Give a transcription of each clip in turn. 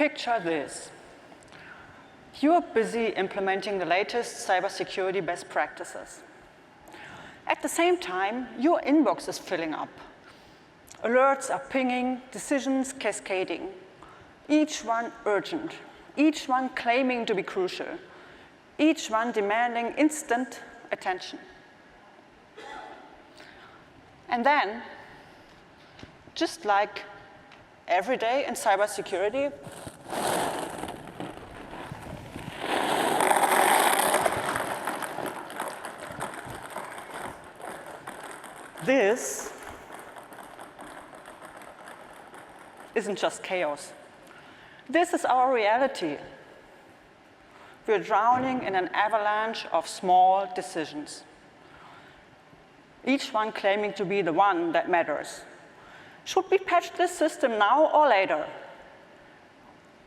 picture this. You are busy implementing the latest cybersecurity best practices. At the same time, your inbox is filling up. Alerts are pinging, decisions cascading, each one urgent, each one claiming to be crucial, each one demanding instant attention. And then, just like every day in cybersecurity, this isn't just chaos. This is our reality. We're drowning in an avalanche of small decisions, each one claiming to be the one that matters. Should we patch this system now or later?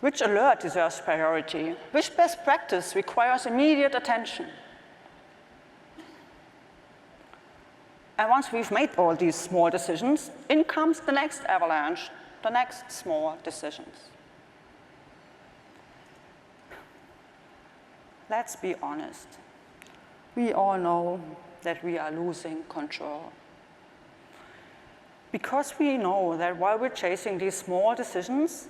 Which alert deserves priority? Which best practice requires immediate attention? And once we've made all these small decisions, in comes the next avalanche, the next small decisions. Let's be honest. We all know that we are losing control. Because we know that while we're chasing these small decisions,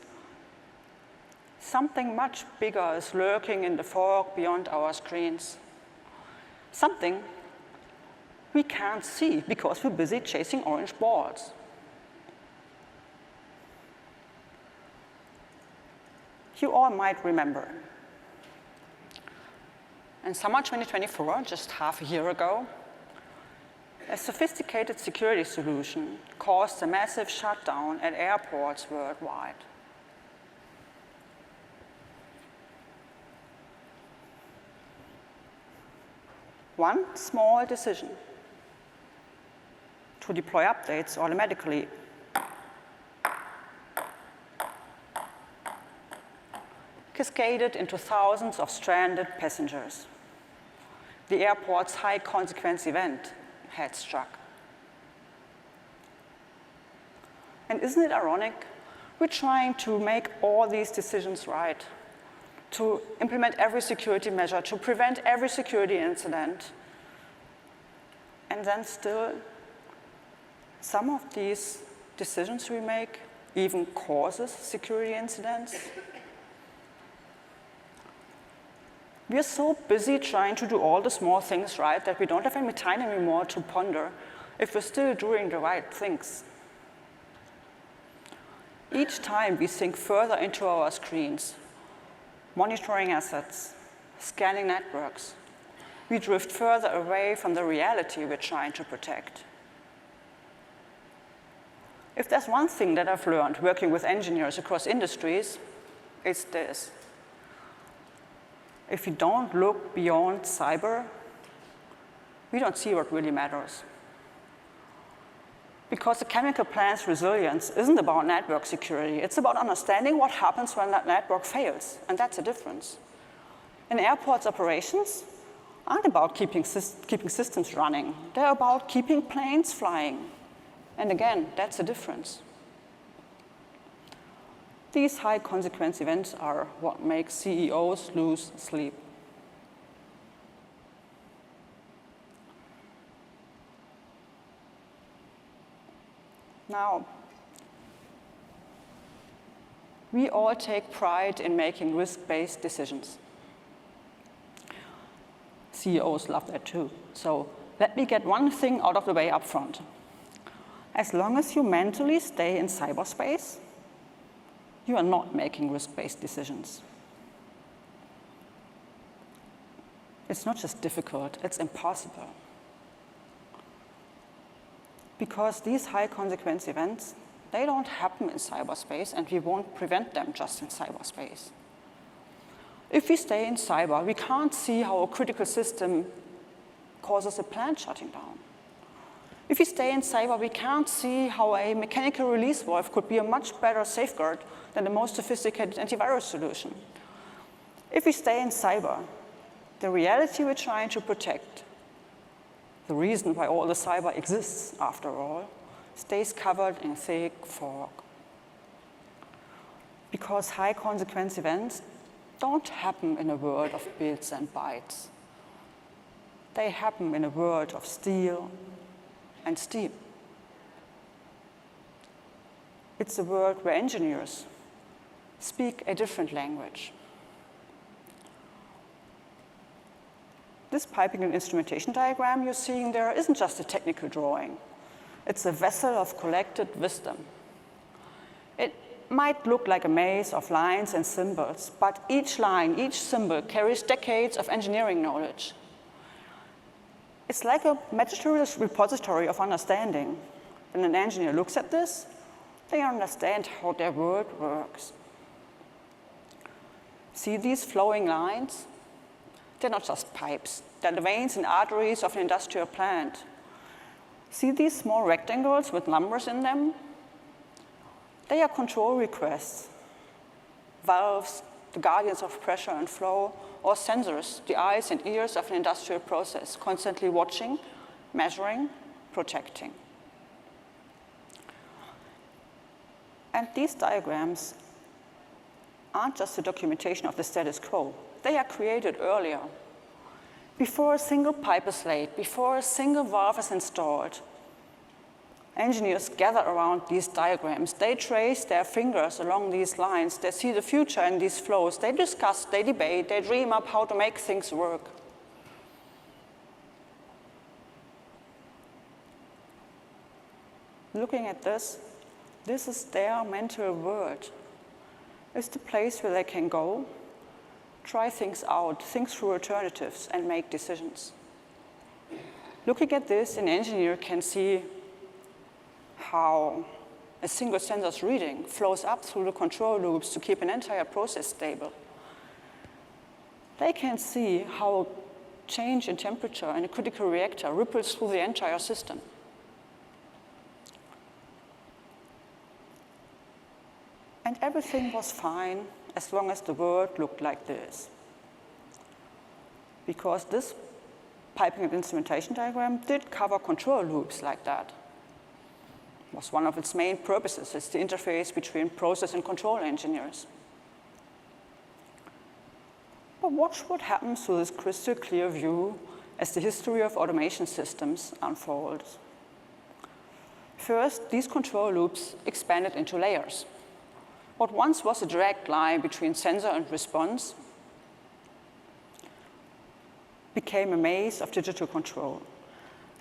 something much bigger is lurking in the fog beyond our screens. Something we can't see because we're busy chasing orange balls. You all might remember. In summer 2024, just half a year ago, a sophisticated security solution caused a massive shutdown at airports worldwide. One small decision to deploy updates automatically cascaded into thousands of stranded passengers. The airport's high consequence event had struck. And isn't it ironic? We're trying to make all these decisions right, to implement every security measure, to prevent every security incident. And then still, some of these decisions we make even causes security incidents. We are so busy trying to do all the small things right that we don't have any time anymore to ponder if we're still doing the right things. Each time we sink further into our screens, monitoring assets, scanning networks, we drift further away from the reality we're trying to protect. If there's one thing that I've learned working with engineers across industries, it's this. If you don't look beyond cyber, we don't see what really matters. Because the chemical plant's resilience isn't about network security. It's about understanding what happens when that network fails, and that's the difference. And airports operations aren't about keeping systems running. They're about keeping planes flying. And again, that's the difference. These high consequence events are what makes CEOs lose sleep. Now, we all take pride in making risk-based decisions. CEOs love that too. So let me get one thing out of the way up front. As long as you mentally stay in cyberspace, you are not making risk-based decisions. It's not just difficult, it's impossible. Because these high consequence events, they don't happen in cyberspace, and we won't prevent them just in cyberspace. If we stay in cyber, we can't see how a critical system causes a plant shutting down. If we stay in cyber, we can't see how a mechanical release valve could be a much better safeguard than the most sophisticated antivirus solution. If we stay in cyber, the reality we're trying to protect, the reason why all the cyber exists, after all, stays covered in thick fog. Because high consequence events don't happen in a world of bits and bytes. They happen in a world of steel and steam. It's a world where engineers speak a different language. This piping and instrumentation diagram you're seeing there isn't just a technical drawing. It's a vessel of collected wisdom. It might look like a maze of lines and symbols, but each line, each symbol carries decades of engineering knowledge. It's like a material repository of understanding. When an engineer looks at this, they understand how their world works. See these flowing lines? They're not just pipes. They're the veins and arteries of an industrial plant. See these small rectangles with numbers in them? They are control requests. Valves, the guardians of pressure and flow, or sensors, the eyes and ears of an industrial process, constantly watching, measuring, protecting. And these diagrams aren't just a documentation of the status quo. They are created earlier. Before a single pipe is laid, before a single valve is installed, engineers gather around these diagrams. They trace their fingers along these lines. They see the future in these flows. They discuss, they debate, they dream up how to make things work. Looking at this is their mental world. It's the place where they can go, try things out, think through alternatives, and make decisions. Looking at this, an engineer can see how a single sensor's reading flows up through the control loops to keep an entire process stable. They can see how change in temperature in a critical reactor ripples through the entire system. And everything was fine as long as the world looked like this. Because this piping and instrumentation diagram did cover control loops like that. It was one of its main purposes. It's the interface between process and control engineers. But watch what happens to this crystal clear view as the history of automation systems unfolds. First, these control loops expanded into layers. What once was a direct line between sensor and response became a maze of digital control.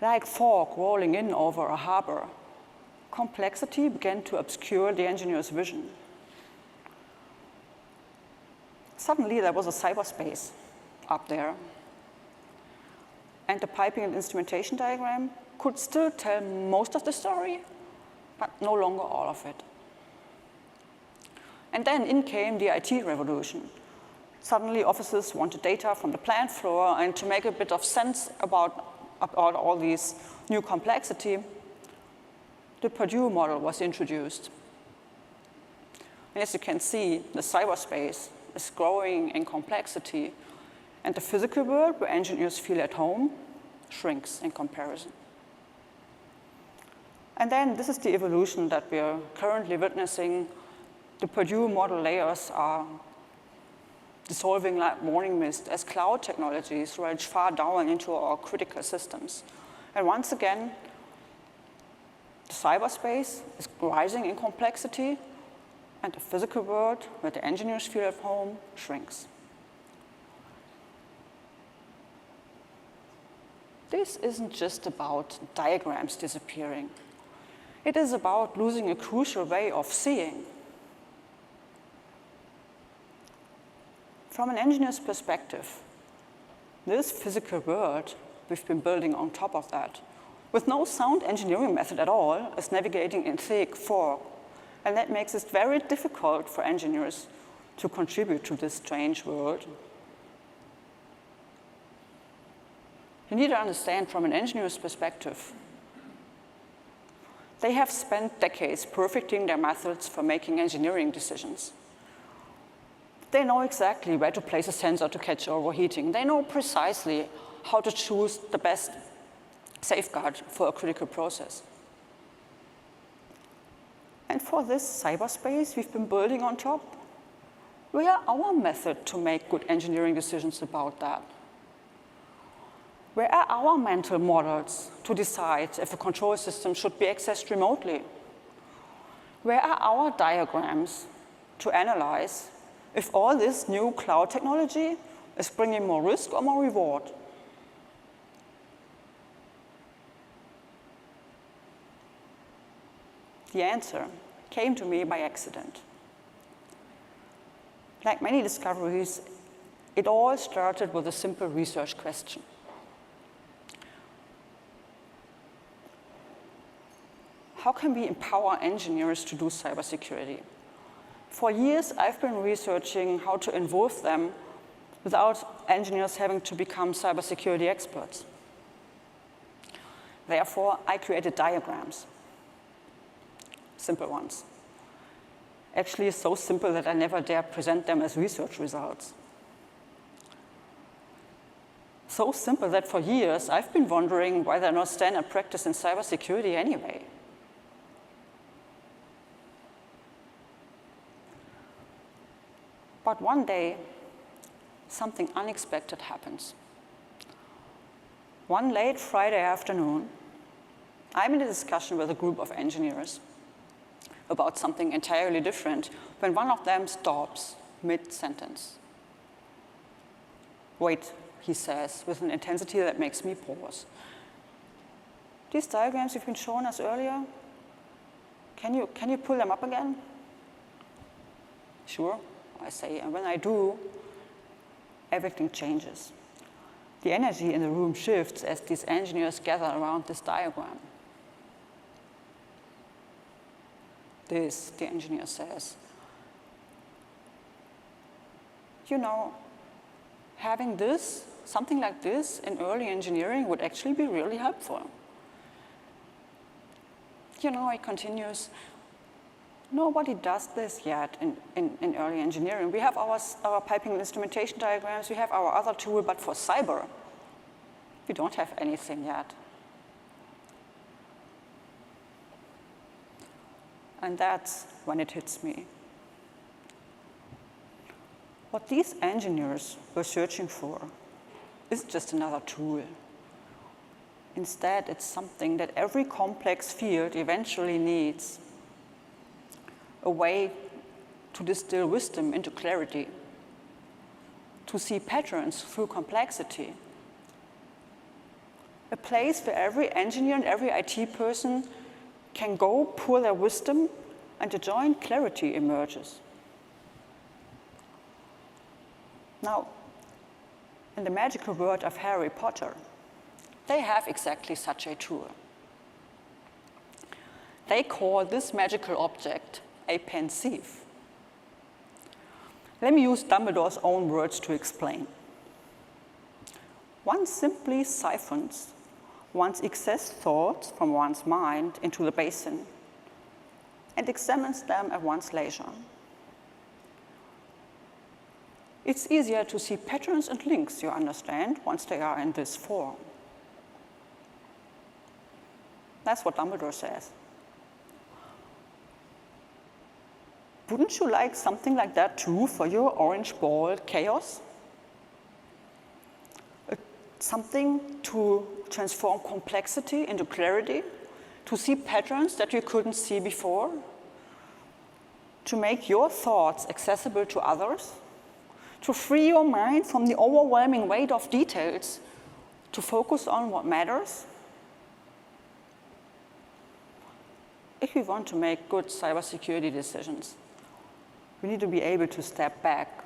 Like fog rolling in over a harbor, complexity began to obscure the engineer's vision. Suddenly, there was a cyberspace up there. And the piping and instrumentation diagram could still tell most of the story, but no longer all of it. And then in came the IT revolution. Suddenly, offices wanted data from the plant floor, and to make a bit of sense about all these new complexity, the Purdue model was introduced. And as you can see, the cyberspace is growing in complexity, and the physical world, where engineers feel at home, shrinks in comparison. And then this is the evolution that we are currently witnessing. The Purdue model layers are dissolving like morning mist as cloud technologies reach far down into our critical systems. And once again, the cyberspace is rising in complexity, and the physical world, where the engineers feel at home, shrinks. This isn't just about diagrams disappearing. It is about losing a crucial way of seeing. From an engineer's perspective, this physical world we've been building on top of that, with no sound engineering method at all, is navigating in thick fog. And that makes it very difficult for engineers to contribute to this strange world. You need to understand from an engineer's perspective, they have spent decades perfecting their methods for making engineering decisions. They know exactly where to place a sensor to catch overheating. They know precisely how to choose the best safeguard for a critical process. And for this cyberspace we've been building on top, Where are our methods to make good engineering decisions about that? Where are our mental models to decide if a control system should be accessed remotely? Where are our diagrams to analyze if all this new cloud technology is bringing more risk or more reward? The answer came to me by accident. Like many discoveries, it all started with a simple research question. How can we empower engineers to do cybersecurity? For years, I've been researching how to involve them without engineers having to become cybersecurity experts. Therefore, I created diagrams, simple ones. Actually, so simple that I never dare present them as research results. So simple that for years, I've been wondering why they're not standard practice in cybersecurity anyway. But one day, something unexpected happens. One late Friday afternoon, I'm in a discussion with a group of engineers about something entirely different when one of them stops mid-sentence. Wait, he says, with an intensity that makes me pause. These diagrams you've been showing us earlier, can you pull them up again? Sure, I say, and when I do, everything changes. The energy in the room shifts as these engineers gather around this diagram. This, the engineer says, you know, having this, something like this in early engineering would actually be really helpful. You know, he continues, nobody does this yet in early engineering. We have our piping and instrumentation diagrams, we have our other tool, but for cyber, we don't have anything yet. And that's when it hits me. What these engineers were searching for isn't just another tool. Instead, it's something that every complex field eventually needs. A way to distill wisdom into clarity, to see patterns through complexity. A place where every engineer and every IT person can go pour their wisdom and a joint clarity emerges. Now, in the magical world of Harry Potter, they have exactly such a tool. They call this magical object a pensieve. Let me use Dumbledore's own words to explain. One simply siphons one's excess thoughts from one's mind into the basin and examines them at one's leisure. It's easier to see patterns and links, you understand, once they are in this form. That's what Dumbledore says. Wouldn't you like something like that too for your orange ball chaos? Something to transform complexity into clarity, to see patterns that you couldn't see before, to make your thoughts accessible to others, to free your mind from the overwhelming weight of details, to focus on what matters. If we want to make good cybersecurity decisions, we need to be able to step back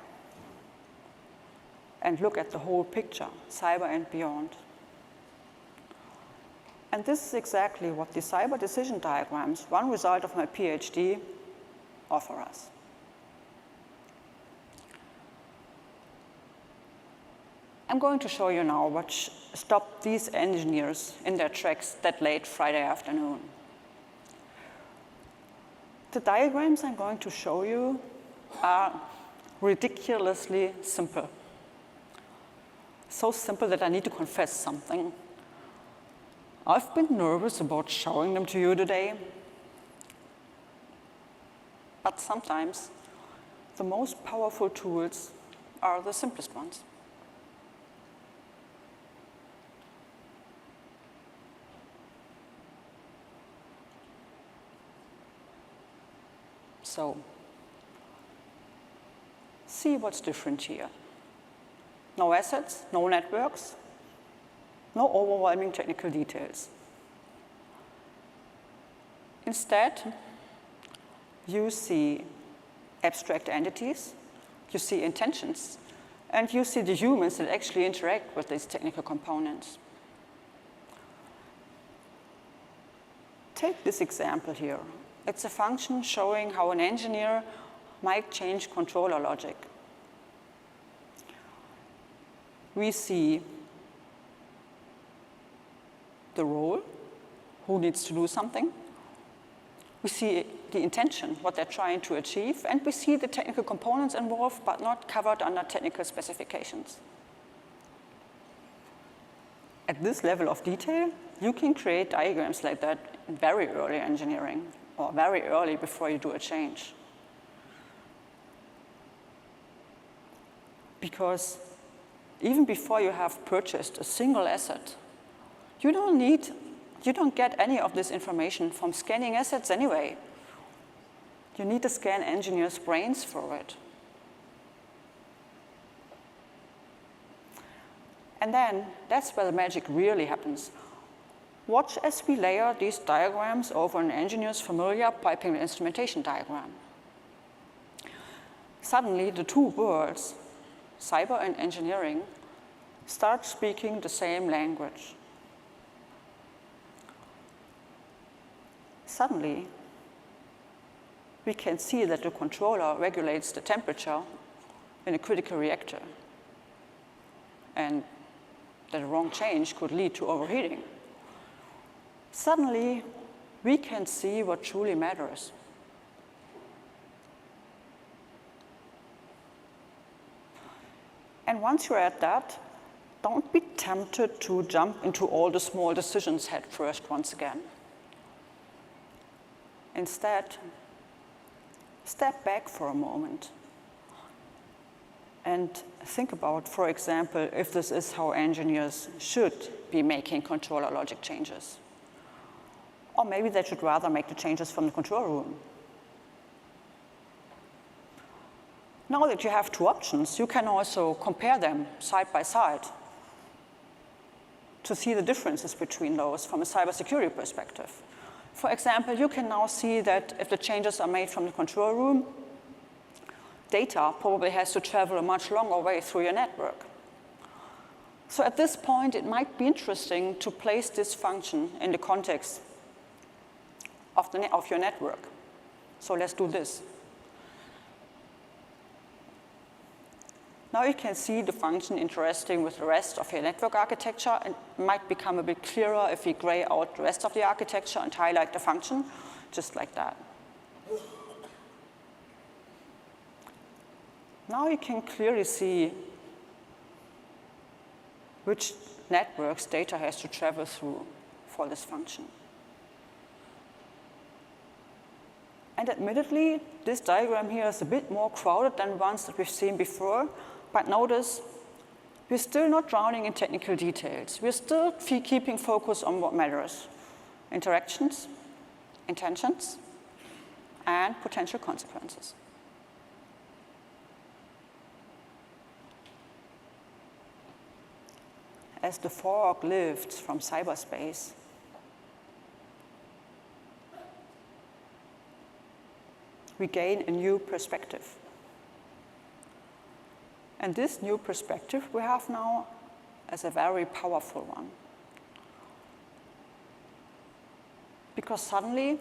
and look at the whole picture, cyber and beyond. And this is exactly what the cyber decision diagrams, one result of my PhD, offer us. I'm going to show you now what stopped these engineers in their tracks that late Friday afternoon. The diagrams I'm going to show you are ridiculously simple. So simple that I need to confess something. I've been nervous about showing them to you today. But sometimes the most powerful tools are the simplest ones. So, see what's different here. No assets, no networks, no overwhelming technical details. Instead, you see abstract entities, you see intentions, and you see the humans that actually interact with these technical components. Take this example here. It's a function showing how an engineer might change controller logic. We see the role, who needs to do something. We see the intention, what they're trying to achieve, and we see the technical components involved, but not covered under technical specifications. At this level of detail, you can create diagrams like that in very early engineering, or very early before you do a change. Because even before you have purchased a single asset, you don't get any of this information from scanning assets anyway. You need to scan engineers' brains for it. And then that's where the magic really happens. Watch as we layer these diagrams over an engineer's familiar piping and instrumentation diagram. Suddenly, the two worlds, cyber and engineering, start speaking the same language. Suddenly, we can see that the controller regulates the temperature in a critical reactor, and that a wrong change could lead to overheating. Suddenly, we can see what truly matters. And once you're at that, don't be tempted to jump into all the small decisions head first once again. Instead, step back for a moment and think about, for example, if this is how engineers should be making controller logic changes. Or maybe they should rather make the changes from the control room. Now that you have two options, you can also compare them side by side to see the differences between those from a cybersecurity perspective. For example, you can now see that if the changes are made from the control room, data probably has to travel a much longer way through your network. So at this point, it might be interesting to place this function in the context of your network. So let's do this. Now you can see the function interacting with the rest of your network architecture, and it might become a bit clearer if we gray out the rest of the architecture and highlight the function, just like that. Now you can clearly see which networks data has to travel through for this function. And admittedly, this diagram here is a bit more crowded than ones that we've seen before, but notice we're still not drowning in technical details. We're still keeping focus on what matters: interactions, intentions, and potential consequences. As the fog lifts from cyberspace, we gain a new perspective. And this new perspective we have now as a very powerful one. Because suddenly,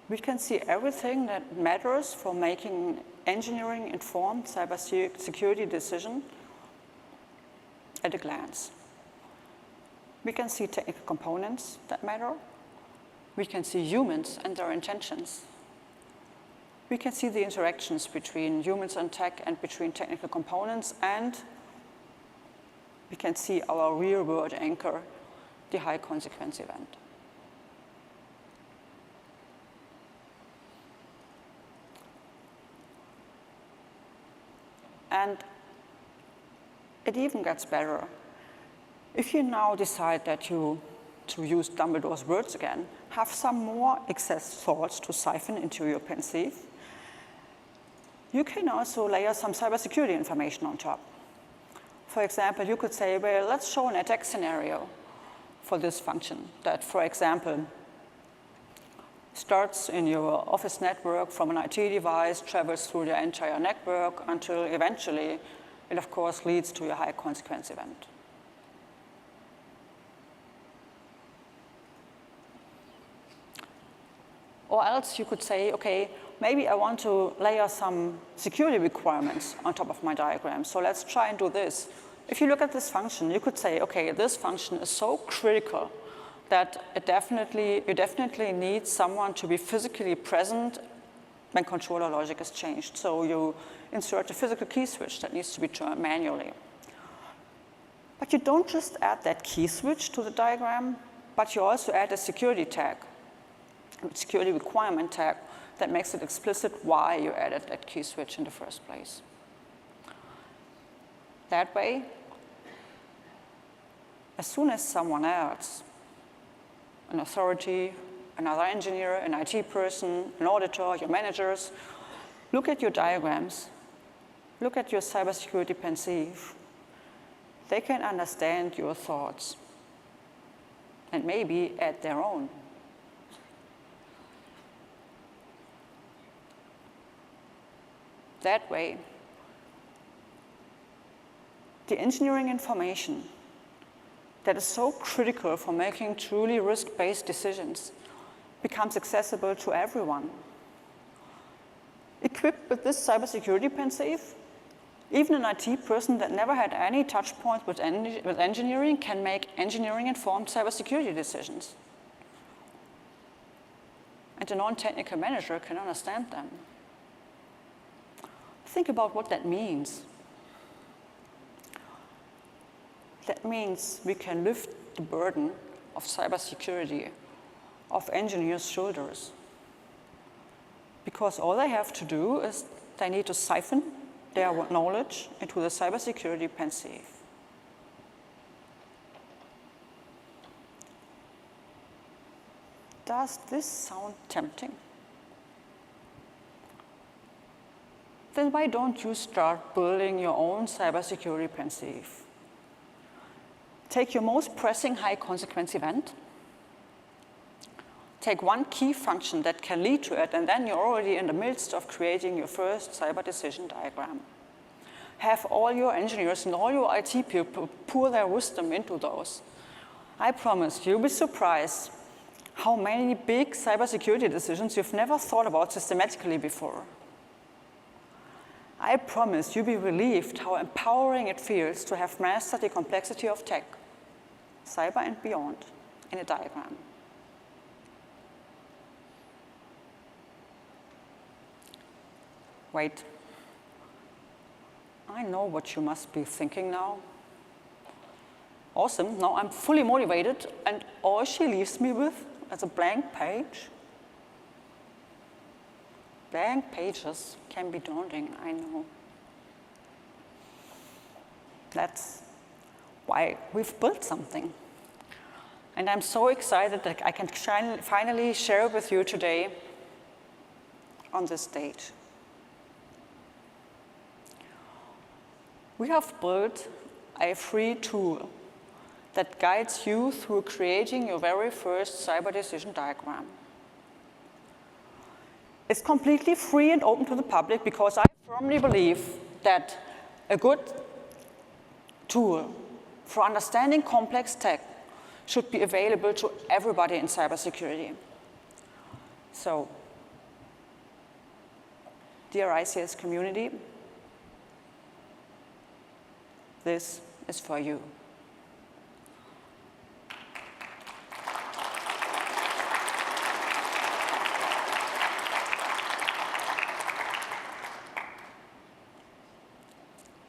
we can see everything that matters for making engineering-informed cybersecurity decision at a glance. We can see technical components that matter. We can see humans and their intentions. We can see the interactions between humans and tech and between technical components, and we can see our real-world anchor, the high-consequence event. And it even gets better. If you now decide that to use Dumbledore's words again, have some more excess thoughts to siphon into your pensieve, you can also layer some cybersecurity information on top. For example, you could say, well, let's show an attack scenario for this function that, for example, starts in your office network from an IT device, travels through the entire network until eventually it, of course, leads to a high consequence event. Or else you could say, okay, maybe I want to layer some security requirements on top of my diagram. So let's try and do this. If you look at this function, you could say, okay, this function is so critical that you definitely need someone to be physically present when controller logic is changed. So you insert a physical key switch that needs to be turned manually. But you don't just add that key switch to the diagram, but you also add a security tag, a security requirement tag that makes it explicit why you added that key switch in the first place. That way, as soon as someone else, an authority, another engineer, an IT person, an auditor, your managers, look at your diagrams, look at your cybersecurity pensieve, they can understand your thoughts and maybe add their own. That way, the engineering information that is so critical for making truly risk-based decisions becomes accessible to everyone. Equipped with this cybersecurity pensieve, even an IT person that never had any touch point with engineering can make engineering-informed cybersecurity decisions. And a non-technical manager can understand them. Think about what that means. That means we can lift the burden of cybersecurity off engineers' shoulders. Because all they have to do is they need to siphon their knowledge into the cybersecurity pensieve. Does this sound tempting? Then why don't you start building your own cybersecurity pensieve? Take your most pressing high consequence event, take one key function that can lead to it, and then you're already in the midst of creating your first cyber decision diagram. Have all your engineers and all your IT people pour their wisdom into those. I promise you'll be surprised how many big cybersecurity decisions you've never thought about systematically before. I promise you'll be relieved how empowering it feels to have mastered the complexity of tech, cyber and beyond, in a diagram. Wait, I know what you must be thinking now. Awesome, now I'm fully motivated, and all she leaves me with is a blank page. Blank pages can be daunting, I know. That's why we've built something. And I'm so excited that I can finally share it with you today on this stage. We have built a free tool that guides you through creating your very first cyber decision diagram. It's completely free and open to the public because I firmly believe that a good tool for understanding complex tech should be available to everybody in cybersecurity. So, dear ICS community, this is for you.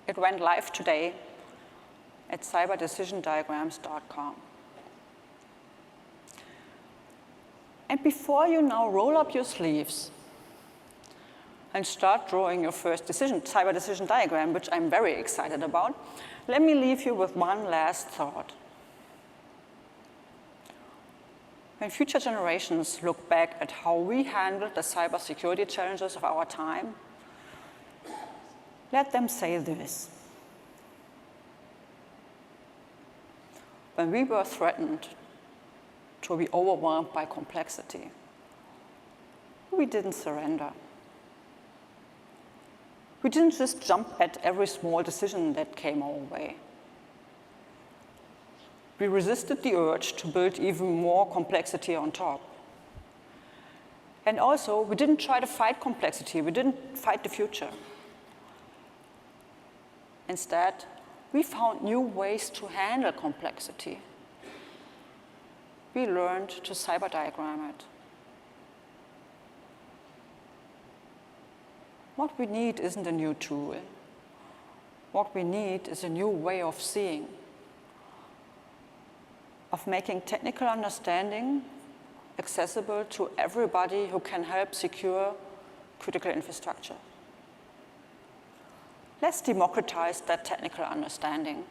It went live today at cyberdecisiondiagrams.com. And before you now roll up your sleeves, and start drawing your first cyber decision diagram, which I'm very excited about, let me leave you with one last thought. When future generations look back at how we handled the cybersecurity challenges of our time, let them say this. When we were threatened to be overwhelmed by complexity, we didn't surrender. We didn't just jump at every small decision that came our way. We resisted the urge to build even more complexity on top. And also, we didn't try to fight complexity. We didn't fight the future. Instead, we found new ways to handle complexity. We learned to cyber diagram it. What we need isn't a new tool. What we need is a new way of seeing, of making technical understanding accessible to everybody who can help secure critical infrastructure. Let's democratize that technical understanding.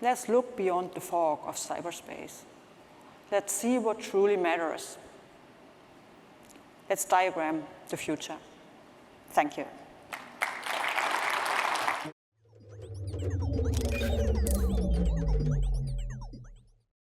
Let's look beyond the fog of cyberspace. Let's see what truly matters. Let's diagram the future. Thank you.